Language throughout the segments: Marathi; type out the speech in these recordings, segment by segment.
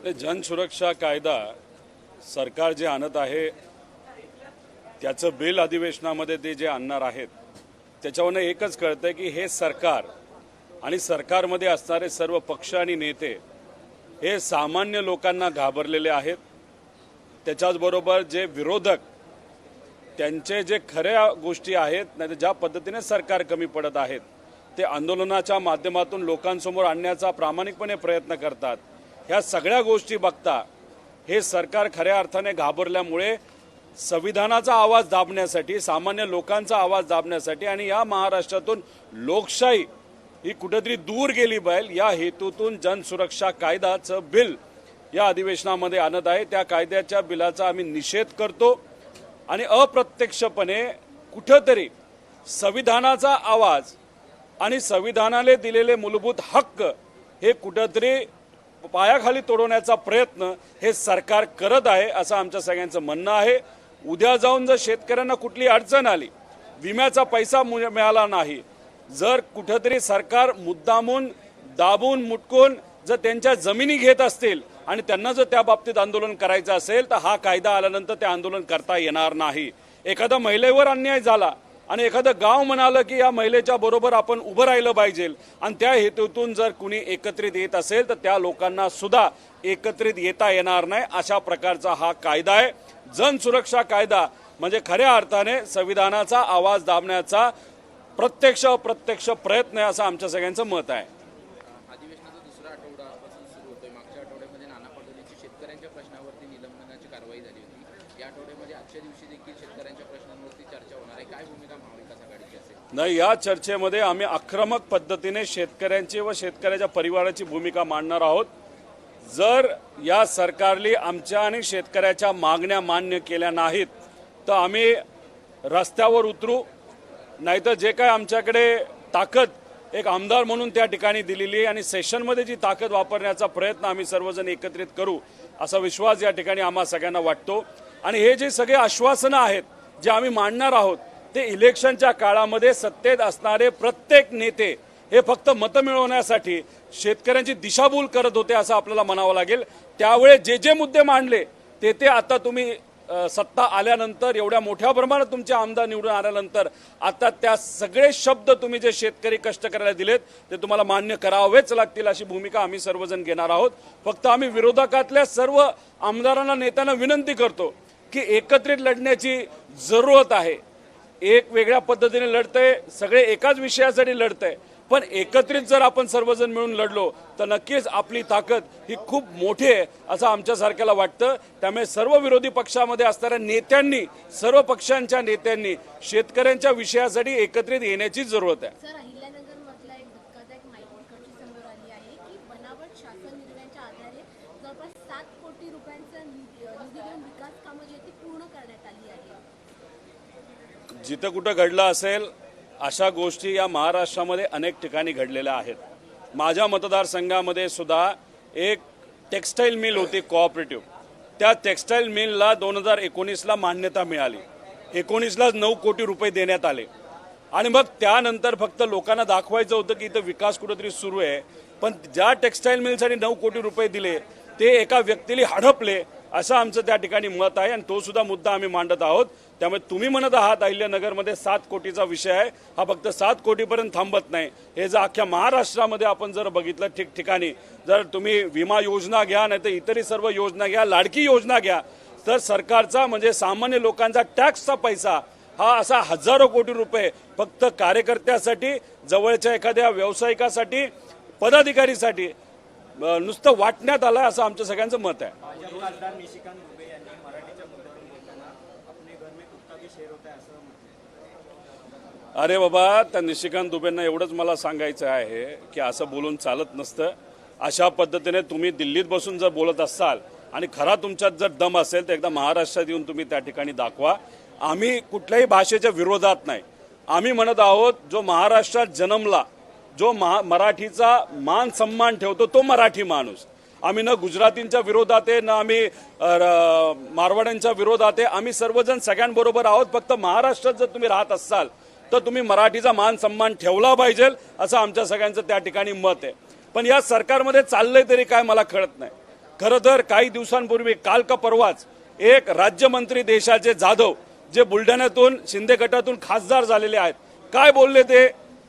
ते जनसुरक्षा कायदा सरकार जे आणत आहे त्याचं बिल अधिवेशनामध्ये ते जे आणणार आहेत त्याच्यावरून एकच कळतंय की हे सरकार आणि सरकारमध्ये असणारे सर्व पक्ष आणि नेते हे सामान्य लोकांना घाबरलेले आहेत। त्याच्याचबरोबर जे विरोधक त्यांचे जे खऱ्या गोष्टी आहेत नाही ज्या पद्धतीने सरकार कमी पडत आहेत ते आंदोलनाच्या माध्यमातून लोकांसमोर आणण्याचा प्रामाणिकपणे प्रयत्न करतात। ह्या सगळ्या गोष्टी बघता हे सरकार खऱ्या अर्थाने घाबरल्यामुळे संविधानाचा आवाज दाबण्यासाठी सामान्य लोकांचा आवाज दाबण्यासाठी आणि या महाराष्ट्रातून लोकशाही ही कुठेतरी दूर गेली पाहिजे या हेतूतून जनसुरक्षा कायदाचं बिल या अधिवेशनामध्ये आणत आहे। त्या कायद्याच्या बिलाचा आम्ही निषेध करतो आणि अप्रत्यक्षपणे कुठेतरी संविधानाचा आवाज आणि संविधानाने दिलेले मूलभूत हक्क हे कुठेतरी पायाखाली तोडवण्याचा प्रयत्न हे सरकार करत आहे असं आमच्या सगळ्यांचं म्हणणं आहे। उद्या जाऊन जर शेतकऱ्यांना कुठली अडचण आली, विम्याचा पैसा मिळाला नाही, जर कुठेतरी सरकार मुद्दामून दाबून मुटकून जर त्यांच्या जमिनी घेत असतील आणि त्यांना जर त्या बाबतीत आंदोलन करायचं असेल तर हा कायदा आल्यानंतर ते आंदोलन करता येणार नाही। एखाद्या महिलेवर अन्याय झाला आणि एखादं गाव म्हणालं की या महिलेच्या बरोबर आपण उभं राहिलं पाहिजे आणि त्या हेतूतून जर कुणी एकत्रित येत असेल तर त्या लोकांना सुद्धा एकत्रित येता येणार नाही। अशा प्रकारचा हा कायदा आहे। जनसुरक्षा कायदा म्हणजे खऱ्या अर्थाने संविधानाचा आवाज दाबण्याचा प्रत्यक्ष अप्रत्यक्ष प्रयत्न आहे असं आमच्या सगळ्यांचं मत आहे। अधिवेशनाचा दुसरा आठवडापासून सुरू होतोय। मागच्या आठवड्यामध्ये नाना पटोलेंची शेतकऱ्यांच्या प्रश्नावरती निलंबनाची कारवाई झाली होती। या आठवड्यामध्ये आजच्या दिवशी देखील शेतकऱ्यांच्या प्रश्नांवरती चर्चा होणार आहे। काय भूमिका महाविकास आघाडीची असेल? नाही, या चर्चेमध्ये आम्ही आक्रमक पद्धतीने शेतकऱ्यांची व शेतकऱ्याच्या परिवाराची भूमिका मांडणार आहोत। जर या सरकारने आमच्या आणि शेतकऱ्याच्या मागण्या मान्य केल्या नाहीत तर आम्ही रस्त्यावर उतरू, नाहीतर जे काय आमच्याकडे ताकद एक आमदार म्हणून त्या ठिकाणी दिलेली आहे आणि सेशनमध्ये जी ताकद वापरण्याचा प्रयत्न आम्ही सर्वजण एकत्रित करू असा विश्वास या ठिकाणी आम्हा सगळ्यांना वाटतो। आणि हे जे सगळे आश्वासनं आहेत जे आम्ही मांडणार आहोत ते इलेक्शनच्या काळामध्ये सत्तेत असणारे प्रत्येक नेते हे फक्त मतं मिळवण्यासाठी शेतकऱ्यांची दिशाभूल करत होते असं आपल्याला म्हणावं लागेल। त्यावेळेस जे जे मुद्दे मांडले ते आता तुम्ही सत्ता आल्यानंतर एवढ्या मोठ्या प्रमाणात तुमचे आमदार निवडून आल्यानंतर आता त्या सगळे शब्द तुम्ही जे शेतकरी कष्ट करायला दिलेत ते तुम्हाला मान्य करावेच लागतील अशी भूमिका आम्ही सर्वजण घेणार आहोत। फक्त आम्ही विरोधकातल्या सर्व आमदारांना नेत्यांना विनंती करतो की एकत्रित लढण्याची जरूरत आहे। एक वेगळ्या पद्धतीने लढतंय, सगळे एकाच विषयासाठी लढतंय, पण एकत्रित जर आपण सर्वजण मिळून लढलो तर नक्कीच आपली ताकद ही खूप मोठी आहे असं आमच्यासारख्याला वाटतं। त्यामुळे सर्व विरोधी पक्षामध्ये असणाऱ्या नेत्यांनी, सर्व पक्षांच्या नेत्यांनी शेतकऱ्यांच्या विषयासाठी एकत्रित येण्याची जरूरत आहे। सर, अहिल्यानगरमधला एक धक्कादायक माहिती समोर आली आहे की बनावट शासन निर्णयाच्या आधारे जवळपास 7 कोटी रुपयांचं निधी देऊन विकास कामं जी ती पूर्ण करण्यात आली आहे। जिथं कुठं घडलं असेल अशा गोष्टी या महाराष्ट्रामध्ये अनेक ठिकाणी घडलेल्या आहेत। माझ्या मतदारसंघामध्ये सुद्धा एक टेक्स्टाईल मिल होती कोऑपरेटिव्ह, त्या टेक्स्टाईल मिलला 2019ला मान्यता मिळाली, 19लाच 9 कोटी रुपये देण्यात आले आणि मग त्यानंतर फक्त लोकांना दाखवायचं होतं की इथं विकास कुठेतरी सुरू आहे, पण ज्या टेक्स्टाईल मिलसाठी 9 कोटी रुपये दिले ते एका व्यक्तीला हडपले असं आमचं त्या ठिकाणी मत आहे आणि तो सुद्धा मुद्दा आम्ही मांडत आहोत। त्यामुळे तुम्ही म्हणत आहात अहिल्यानगरमध्ये 7 कोटीचा विषय आहे, हा फक्त 7 कोटीपर्यंत थांबत नाही। हे जर अख्ख्या महाराष्ट्रामध्ये आपण जर बघितलं ठिकठिकाणी जर तुम्ही विमा योजना घ्या नाही तर इतरही सर्व योजना घ्या, लाडकी योजना घ्या, तर सरकारचा म्हणजे सामान्य लोकांचा टॅक्सचा पैसा हा असा हजारो कोटी रुपये फक्त कार्यकर्त्यासाठी, जवळच्या एखाद्या व्यावसायिकासाठी, पदाधिकारीसाठी नुसतं वाटण्यात आलं असं आमच्या सगळ्यांचं मत आहे। अरे बाबा, त्या निशिकांत दुबेंना एवढंच मला सांगायचं आहे की असं बोलून चालत नसतं। अशा पद्धतीने तुम्ही दिल्लीत बसून जर बोलत असाल आणि खरा तुमच्यात जर दम असेल तर एकदा महाराष्ट्रात येऊन तुम्ही त्या ठिकाणी दाखवा। आम्ही कुठल्याही भाषेच्या विरोधात नाही, आम्ही म्हणत आहोत जो महाराष्ट्रात जन्मला, जो मराठीचा मान सन्मान ठेवतो तो मराठी माणूस। आम्ही न गुजरातींच्या विरोधात आहे, न आम्ही मारवाड्यांच्या विरोधात आहे, आम्ही सर्वजण सगळ्यांबरोबर आहोत। फक्त महाराष्ट्रात जर तुम्ही राहत असाल तर तुम्ही मराठीचा मान सन्मान ठेवला पाहिजे असं आमच्या सगळ्यांचं त्या ठिकाणी मत आहे। पण या सरकारमध्ये चाललंय तरी काय मला कळत नाही। खरं तर काही दिवसांपूर्वी काल का परवाच एक राज्यमंत्री देशाचे जाधव जे बुलढाण्यातून शिंदे गटातून खासदार झालेले आहेत, काय बोलले ते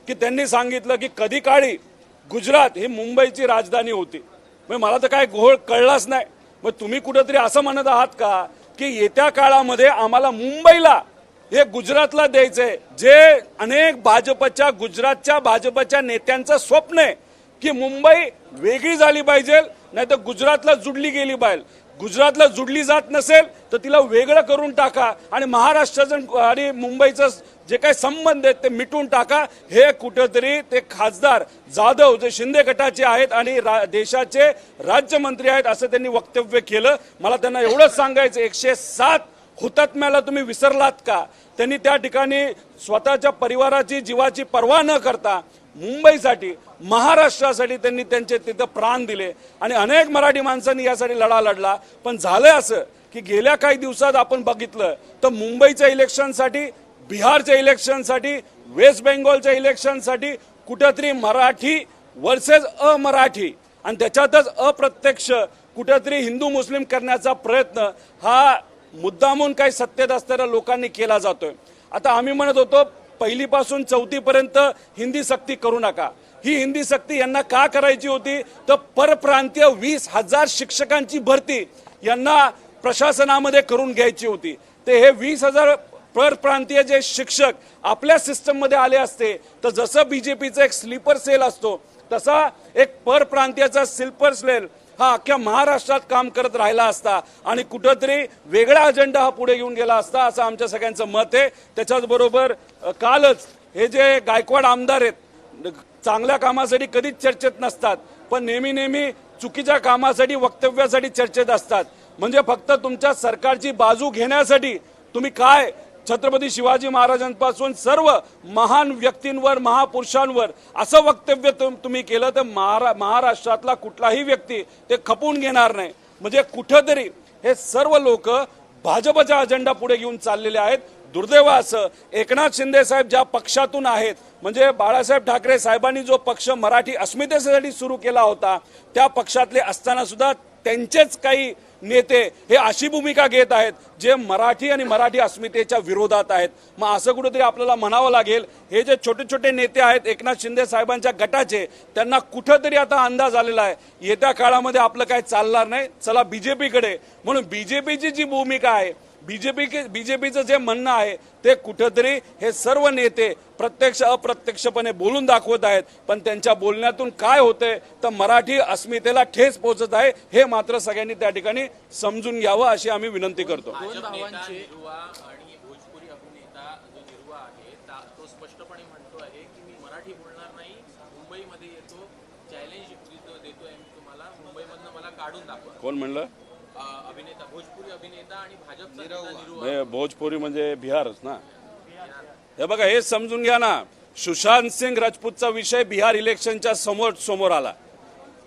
की त्यांनी सांगितलं की कधी काळी गुजरात ही मुंबईची राजधानी होती. मग मला तर काय घोळ कळलाच नाही. मग तुम्ही कुठेतरी असं म्हणत आहात का की येत्या काळामध्ये आम्हाला मुंबईला हे गुजरातला द्यायचंय, जे अनेक भाजपच्या गुजरातच्या भाजपच्या नेत्यांचं स्वप्न आहे की मुंबई वेगळी झाली पाहिजे, नाही तर गुजरातला जुडली गेली पाहिजे. गुजरातला जुडली जात नसेल तर तिला वेगळं करून टाका आणि महाराष्ट्राचं आणि मुंबईचं जे काही संबंध आहेत ते मिटून टाका. हे कुठेतरी ते खासदार जाधव जे शिंदे गटाचे आहेत आणि देशाचे राज्यमंत्री आहेत असं त्यांनी वक्तव्य केलं. मला त्यांना एवढंच सांगायचं, 107 हुतात्म्याला तुम्ही विसरलात का? त्यांनी त्या ठिकाणी स्वतःच्या परिवाराची जीवाची पर्वा न करता मुंबईसाठी महाराष्ट्रासाठी त्यांनी त्यांचे तिथं प्राण दिले आणि अनेक मराठी माणसांनी यासाठी लढा लढला. पण झालं असं की गेल्या काही दिवसात आपण बघितलं तर मुंबईच्या इलेक्शनसाठी, बिहारच्या इलेक्शनसाठी, वेस्ट बेंगॉलच्या इलेक्शनसाठी कुठेतरी मराठी वर्सेस अमराठी आणि त्याच्यातच अप्रत्यक्ष कुठेतरी हिंदू मुस्लिम करण्याचा प्रयत्न हा मुद्दामून काही सत्तेत असणाऱ्या लोकांनी केला जातोय. आता आम्ही म्हणत होतो पहिलीपासून चौथीपर्यंत हिंदी सक्ती करू नका. ही हिंदी सक्ती यांना का करायची होती तर परप्रांतीय 20,000 शिक्षकांची भरती यांना प्रशासनामध्ये करून घ्यायची होती. ते हे 20,000 परप्रांतीय जे शिक्षक आपल्या सिस्टममध्ये आले असते तर जसं बीजेपीचा एक स्लीपर सेल असतो तसा एक परप्रांतीयाचा स्लीपर सेल हा अख्ख्या महाराष्ट्रात काम करत राहिला असता आणि कुठंतरी वेगळा अजेंडा हा पुढे घेऊन गेला असता असं आमच्या सगळ्यांचं मत आहे. त्याच्याचबरोबर कालच हे जे गायकवाड आमदार आहेत चांगल्या कामासाठी कधीच चर्चेत नसतात पण नेहमी चुकीच्या कामासाठी वक्तव्यासाठी चर्चेत असतात. म्हणजे फक्त तुमच्या सरकारची बाजू घेण्यासाठी तुम्ही काय छत्रपती शिवाजी महाराजांपासून सर्व महान व्यक्तींवर महापुरुषांवर असं वक्तव्य तुम्ही केलं तर महाराष्ट्रातला कुठलाही व्यक्ती ते खपून घेणार नाही. म्हणजे कुठंतरी हे सर्व लोक भाजपचा अजेंडा पुढे घेऊन चाललेले आहेत. दुर्दैव असं एकनाथ शिंदे साहेब ज्या पक्षातून आहेत म्हणजे बाळासाहेब ठाकरे साहेबांनी जो पक्ष मराठी अस्मितेसाठी सुरू केला होता त्या पक्षातले असताना सुद्धा त्यांचेच काही नेते हे अशी भूमिका घेत आहेत जे मराठी आणि मराठी अस्मितेच्या विरोधात आहेत. मग असं कुठेतरी आपल्याला म्हणावं लागेल हे जे छोटे छोटे नेते आहेत एकनाथ शिंदे साहेबांच्या गटाचे त्यांना कुठंतरी आता अंदाज आलेला आहे येत्या काळामध्ये आपलं काय चालणार नाही, चला बीजेपीकडे. म्हणून बीजेपीची जी भूमिका आहे बीजेपीचं जे म्हणणं आहे ते कुठंतरी हे सर्व नेते प्रत्यक्ष अप्रत्यक्षपणे बोलून दाखवत आहेत. पण त्यांच्या बोलण्यातून काय होतंय तर मराठी अस्मितेला ठेस पोहोचत आहे हे मात्र सगळ्यांनी त्या ठिकाणी समजून घ्यावं अशी आम्ही विनंती करतो. दोन भावांचे आणि भोजपुरी अभिनेता जो निरुआ आहे तो स्पष्टपणे म्हणतो आहे की मी मराठी बोलणार नाही, मुंबईमध्ये येतो, चॅलेंज देतोय तुम्हाला, मुंबईमधनं मला काढून दाखवा. कोण म्हणलं? अभिनेता, भोजपुरी अभिनेता आणि भाजपचा निरुआ. भोजपुरी म्हणजे बिहारच ना. हे बघा हे समजून घ्या ना, सुशांत सिंग राजपूतचा विषय बिहार इलेक्शनच्या समोर आला.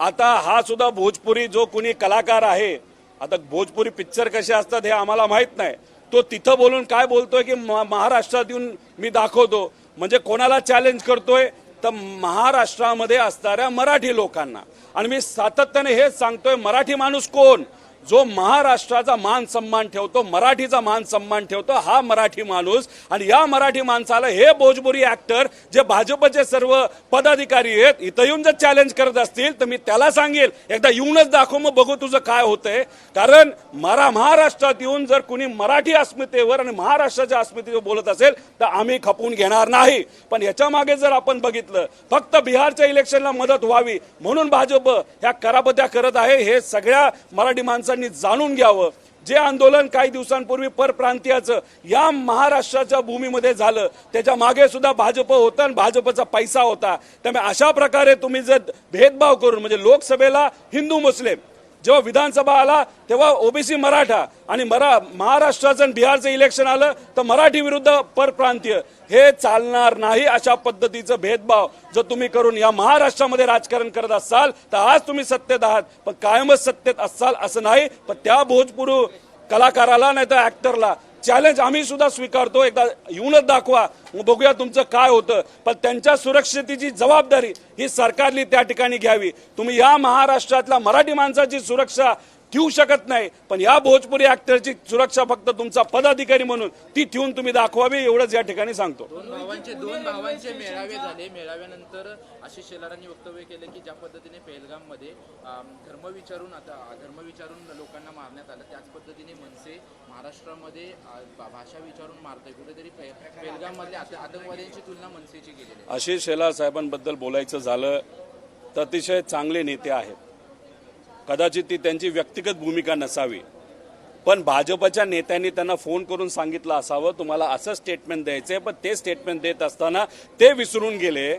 आता हा सुद्धा भोजपुरी जो कोणी कलाकार आहे, आता भोजपुरी पिक्चर कसे असतात हे आम्हाला माहित नाही, तो तिथं बोलून काय बोलतोय की महाराष्ट्रात येऊन मी दाखवतो. म्हणजे कोणाला चॅलेंज करतोय तर महाराष्ट्रामध्ये असणाऱ्या मराठी लोकांना. आणि मी सातत्याने हेच सांगतोय मराठी माणूस कोण जो महाराष्ट्राचा मान सन्मान ठेवतो, मराठीचा मान सन्मान ठेवतो हा मराठी माणूस. आणि या मराठी माणसाला हे भोजपुरी ऍक्टर जे भाजपचे सर्व पदाधिकारी आहेत इथं येऊन जर चॅलेंज करत असतील तर मी त्याला सांगेल एकदा येऊनच दाखव मग बघू तुझं काय होतंय. कारण महाराष्ट्रात येऊन जर कुणी मराठी अस्मितेवर आणि महाराष्ट्राच्या अस्मितेवर बोलत असेल तर आम्ही खपून घेणार नाही. पण याच्या मागे जर आपण बघितलं फक्त बिहारच्या इलेक्शनला मदत व्हावी म्हणून भाजप ह्या कराबत्या करत आहे हे सगळ्या मराठी माणसांनी जाणून घ्यावं. जे आंदोलन काही दिवसांपूर्वी परप्रांतीयाचं या महाराष्ट्राच्या भूमीमध्ये झालं त्याच्या मागे सुद्धा भाजप होतं आणि भाजपचा पैसा होता. त्यामुळे अशा प्रकारे तुम्ही जर भेदभाव करून म्हणजे लोकसभेला हिंदू मुस्लिम, जेव्हा विधानसभा आला तेव्हा ओबीसी मराठा आणि महाराष्ट्राचं आणि बिहारचं इलेक्शन आलं तर मराठी विरुद्ध परप्रांतीय, हे चालणार नाही. अशा पद्धतीचं भेदभाव जर तुम्ही करून या महाराष्ट्रामध्ये राजकारण करत असाल तर आज तुम्ही सत्तेत आहात पण कायमच सत्तेत असाल असं नाही. पण त्या भोजपुरी कलाकाराला नाही तर ऍक्टरला चॅलेंज आम्ही सुद्धा स्वीकारतो, एकदा येऊनच दाखवा मग बघूया तुमचं काय होतं. पण त्यांच्या सुरक्षेची जबाबदारी ही सरकारने त्या ठिकाणी घ्यावी. तुम्ही या महाराष्ट्रातल्या मराठी माणसाची सुरक्षा ठेवू शकत नाही, पण या भोजपुरी ऍक्टरची सुरक्षा फक्त तुमचा पदाधिकारी म्हणून ती ठेवून तुम्ही दाखवावी, एवढंच या ठिकाणी सांगतो. दोन भावांचे मेळावे झाले. मेळाव्यानंतर आशिष शेलारांनी वक्तव्य केलं की ज्या पद्धतीने पेहलगाममध्ये धर्म विचारून लोकांना मारण्यात आलं, त्याच पद्धतीने मनसे महाराष्ट्रामध्ये भाषा विचारून मारतोय. कुठेतरी पेहलगाममधल्या आतंकवाद्यांची तुलना मनसेची केलेली आहे. आशिष शेलार साहेबांबद्दल बोलायचं झालं तर अतिशय चांगले नेते आहेत. कदाचित ती त्यांची व्यक्तिगत भूमिका नसावी, पण भाजपच्या नेत्यांनी त्यांना फोन करून सांगितलं असावं तुम्हाला असं स्टेटमेंट द्यायचंय, पण ते स्टेटमेंट देत असताना ते विसरून गेले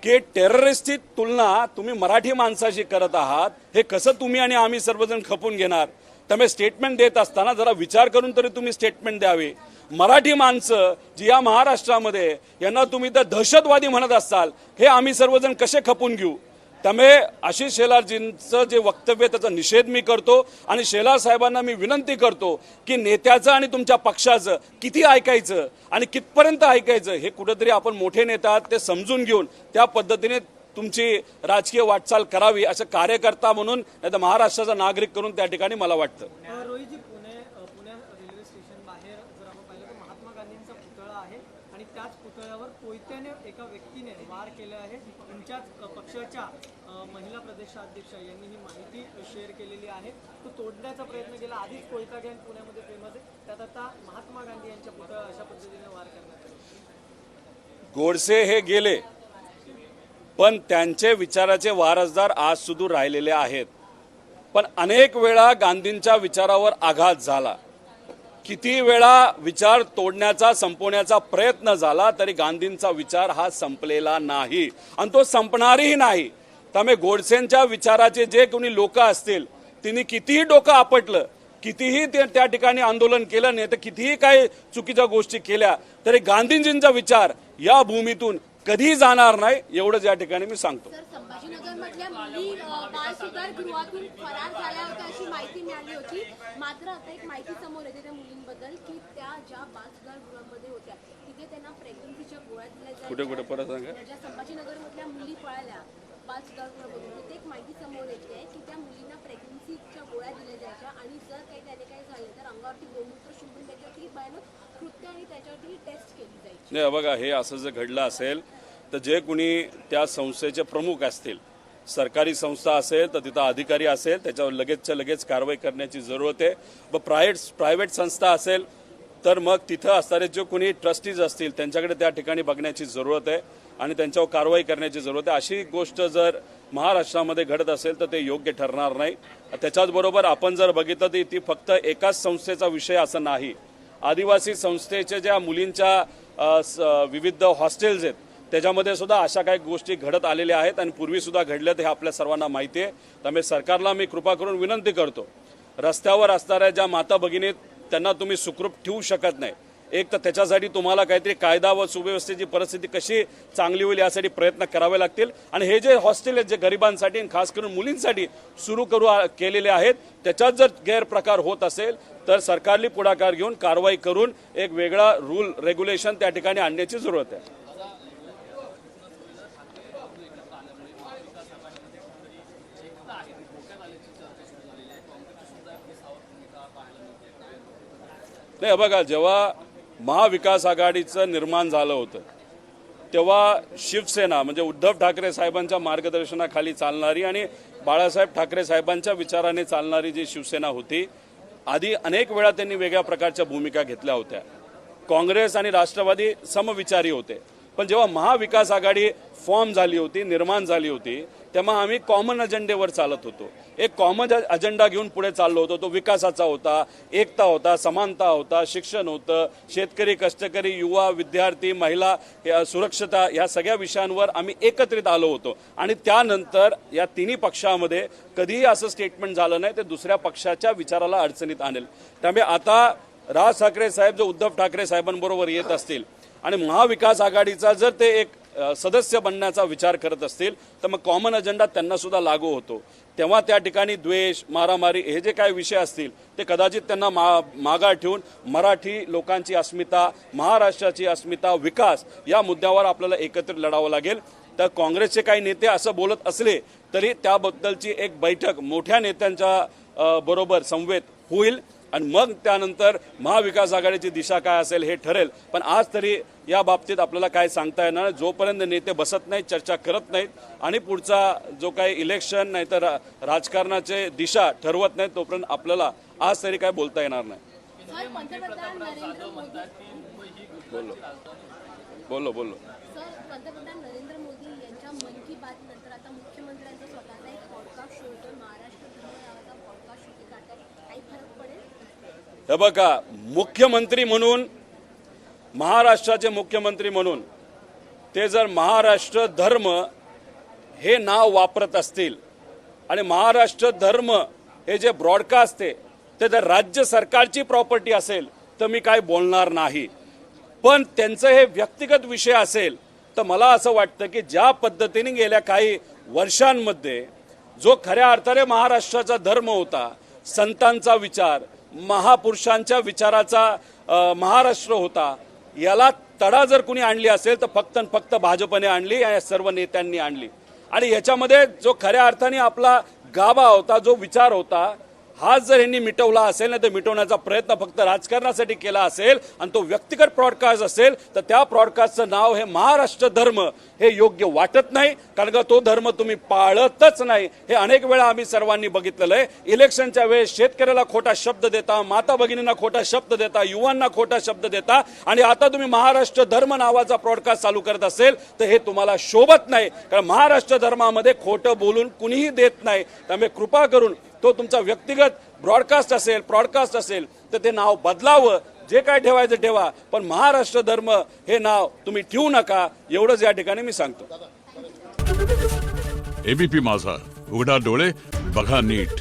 की टेररिस्टची तुलना तुम्ही मराठी माणसाशी करत आहात. हे कसं तुम्ही आणि आम्ही सर्वजण खपून घेणार? त्यामुळे स्टेटमेंट देत असताना जरा विचार करून तरी तुम्ही स्टेटमेंट द्यावी. मराठी माणसं जी या महाराष्ट्रामध्ये यांना तुम्ही तर दहशतवादी म्हणत असाल, हे आम्ही सर्वजण कसे खपून घेऊ? त्यामुळे आशिष शेलारजींचं जे वक्तव्य त्याचा निषेध मी करतो आणि शेलार साहेबांना मी विनंती करतो की नेत्याचं आणि तुमच्या पक्षाचं किती ऐकायचं आणि कितपर्यंत ऐकायचं हे कुठेतरी आपण मोठे नेते आहात ते समजून घेऊन त्या पद्धतीने तुमची राजकीय वाटचाल करावी असं कार्यकर्ता म्हणून नाही तर महाराष्ट्राचा नागरिक करून त्या ठिकाणी मला वाटतं. रोहितजी, पुण्या रेल्वे स्टेशन बाहेर जर आपण पाहिलं तर महात्मा गांधींचा पुतळा आहे आणि त्याच पुतळ्यावर कोयत्याने एका व्यक्तीने वार केले आहे. तुमच्याच पक्षाच्या महिला प्रदेशाध्यक्ष यांनी ही माहिती शेअर केलेली आहे. तो तोडण्याचा प्रयत्न केला. आधीच कोयता गँग पुण्यामध्ये फेमस आहे, त्यात आता महात्मा गांधी यांच्या पुतळ्यावर अशा पद्धतीने वार करण्यात आले. गोडसे हे गेले, पण त्यांचे विचाराचे वारसदार आज सुद्धा राहिलेले आहेत. पण अनेक वेळा गांधींच्या विचारावर आघात झाला, किती वेळा विचार तोडण्याचा संपवण्याचा प्रयत्न झाला तरी गांधींचा विचार हा संपलेला नाही आणि तो संपणारही नाही. त्यामुळे गोडसेंच्या विचाराचे जे कोणी लोक असतील त्यांनी कितीही डोकं आपटलं, कितीही त्या ठिकाणी आंदोलन केलं नाही तर कितीही काही चुकीच्या गोष्टी केल्या तरी गांधीजींचा विचार या भूमीतून कधी जाणार नाही, एवढंच या ठिकाणी मी सांगतो. सर, संभाजीनगरमधल्या मुली बाल सुधार गृहातून फरार झाल्या होत्या अशी माहिती मिळाली होती. मात्र आता एक माहिती समोर येते त्या मुलींबद्दल की त्या ज्या बाल सुधार गृहामध्ये होत्या तिथे त्यांना प्रेग्नन्सीच्या गोळ्या दिल्या जायच्या. कुठे परत सांगा. ज्या संभाजीनगरमधल्या मुली पळाल्या बाल सुधार गृहामधून तिथे एक माहिती समोर येते की त्या मुलींना प्रेग्नन्सीच्या गोळ्या दिल्या जायच्या आणि जर त्याने काही झालं तर अंगावरती गोमूत्र शिंपडून त्याच्यावरती भयानक कृत्य आणि त्याच्यावरती टेस्ट केली जायची. नाही बघा, हे असं जर घडलं असेल तर जे कुणी त्या संस्थेचे प्रमुख असतील, सरकारी संस्था असेल तर तिथं अधिकारी असेल त्याच्यावर लगेचच्या लगेच कारवाई करण्याची जरूरत आहे. व प्रायव्हेट संस्था असेल तर मग तिथं असणारे जे कोणी ट्रस्टीज असतील त्यांच्याकडे त्या ठिकाणी बघण्याची जरूरत आहे आणि त्यांच्यावर कारवाई करण्याची जरूरत आहे. अशी गोष्ट जर महाराष्ट्रामध्ये घडत असेल तर ते योग्य ठरणार नाही. त्याच्याचबरोबर आपण जर बघितलं तर ती फक्त एकाच संस्थेचा विषय असं नाही. आदिवासी संस्थेच्या ज्या मुलींच्या विविध हॉस्टेल्स आहेत त्याच्यामध्ये सुद्धा अशा काही गोष्टी घडत आलेल्या आहेत आणि पूर्वी सुद्धा घडल्यात, हे आपल्या सर्वांना माहिती आहे. त्यामुळे सरकारला मी कृपा करून विनंती करतो, रस्त्यावर असणाऱ्या ज्या माता भगिनी त्यांना तुम्ही सुखरूप ठेवू शकत नाही. एक तर त्याच्यासाठी तुम्हाला काहीतरी कायदा व सुव्यवस्थेची परिस्थिती कशी चांगली होईल यासाठी प्रयत्न करावे लागतील आणि हे जे हॉस्टेल आहेत जे गरिबांसाठी आणि खास करून मुलींसाठी सुरू केलेले आहेत त्याच्यात जर गैरप्रकार होत असेल तर सरकारने पुढाकार घेऊन कारवाई करून एक वेगळा रूल रेग्युलेशन त्या ठिकाणी आणण्याची जरूरत आहे. नाही बघा, जेव्हा महाविकास आघाडीचं निर्माण झालं होतं तेव्हा शिवसेना म्हणजे उद्धव ठाकरे साहेबांच्या मार्गदर्शनाखाली चालणारी आणि बाळासाहेब ठाकरे साहेबांच्या विचाराने चालणारी जी शिवसेना होती, आधी अनेक वेळा त्यांनी वेगळ्या प्रकारच्या भूमिका घेतल्या होत्या. काँग्रेस आणि राष्ट्रवादी समविचारी होते, पण जेव्हा महाविकास आघाडी फॉर्म झाली होती, निर्माण झाली होती, तेव्हा आम्ही कॉमन अजेंडेवर चालत होतो. एक कॉमन अजेंडा घेऊन पुढे चाललो होतो. तो विकासाचा होता, एकता होता, समानता होता, शिक्षण होतं, शेतकरी, कष्टकरी, युवा, विद्यार्थी, महिला, सुरक्षता या सगळ्या विषयांवर आम्ही एकत्रित आलो होतो. आणि त्यानंतर या तिन्ही पक्षामध्ये कधीही असं स्टेटमेंट झालं नाही ते दुसऱ्या पक्षाच्या विचाराला अडचणीत आणेल. त्यामुळे आता राज ठाकरे साहेब जो उद्धव ठाकरे साहेबांबरोबर येत असतील आणि महाविकास आघाडीचा जर ते एक सदस्य बनण्याचा विचार करत असतील तर मग कॉमन अजेंडा त्यांना सुद्धा लागू होतो. तेव्हा त्या ठिकाणी द्वेष, मारामारी हे जे काही विषय असतील ते कदाचित त्यांना मागार ठेवून मराठी लोकांची अस्मिता, महाराष्ट्राची अस्मिता, विकास या मुद्द्यावर आपल्याला एकत्रित लढावं लागेल. तर काँग्रेसचे काही नेते असं बोलत असले तरी त्याबद्दलची एक बैठक मोठ्या नेत्यांच्या बरोबर समवेत होईल आणि मग त्यानंतर महाविकास आघाडीची दिशा काय असेल हे ठरेल. पण आज तरी या बाबतीत आपल्याला काय सांगता येणार नाही. जोपर्यंत नेते बसत नाहीत, चर्चा करत नाहीत आणि पुढचा जो काही इलेक्शन नाही तर राजकारणाचे दिशा ठरवत नाहीत, तोपर्यंत आपल्याला आज तरी काय बोलता येणार नाही. सर पंतप्रधान नरेंद्र मोदी बोलो सर पंतप्रधान नरेंद्र मोदी यांच्या मन की बात नंतर आता मुख्यमंत्र्यांचा स्वतःचा एक पॉडकास्ट शो होतो, महाराष्ट्र धर्म नावाचा पॉडकास्ट शो ते काढतात. काही फरक पडेल? हे बघा, मुख्यमंत्री म्हणून, महाराष्ट्राचे मुख्यमंत्री म्हणून ते जर महाराष्ट्र धर्म हे नाव वापरत असतील आणि महाराष्ट्र धर्म हे जे ब्रॉडकास्ट आहे ते जर राज्य सरकारची प्रॉपर्टी असेल तर मी काय बोलणार नाही. पण त्यांचं हे व्यक्तिगत विषय असेल तर मला असं वाटतं की ज्या पद्धतीने गेल्या काही वर्षांमध्ये जो खऱ्या अर्थाने महाराष्ट्राचा धर्म होता, संतांचा विचार, महापुरुषांच्या विचाराचा महाराष्ट्र होता, याला तडा जर कुणी आणली असेल तर फक्त आणि फक्त भाजपने आणली, या सर्व नेत्यांनी आणली. आणि ह्याच्यामध्ये जो खऱ्या अर्थाने आपला गाभा होता, जो विचार होता, हा जर यांनी मिटवला असेल ना तर मिटवण्याचा प्रयत्न फक्त राजकारणासाठी केला असेल आणि तो व्यक्तिगत ब्रॉडकास्ट असेल तर त्या ब्रॉडकास्टचं नाव हे महाराष्ट्र धर्म हे योग्य वाटत नाही. कारण का तो धर्म तुम्ही पाळतच नाही. हे अनेक वेळा आम्ही सर्वांनी बघितलेलं आहे. इलेक्शनच्या वेळेस शेतकऱ्याला खोटा शब्द देता, माता भगिनींना खोटा शब्द देता, युवांना खोटा शब्द देता आणि आता तुम्ही महाराष्ट्र धर्म नावाचा ब्रॉडकास्ट चालू करत असेल तर हे तुम्हाला शोभत नाही. कारण महाराष्ट्र धर्मामध्ये खोटं बोलून कुणीही देत नाही. त्यामुळे कृपा करून तो तुमचा व्यक्तिगत ब्रॉडकास्ट असेल तर ते नाव बदलावं. जे काय ठेवायचं ठेवा, पण महाराष्ट्र धर्म हे नाव तुम्ही ठेवू नका, एवढंच या ठिकाणी मी सांगतो. एबीपी माझा, उघडा डोळे बघा नीट.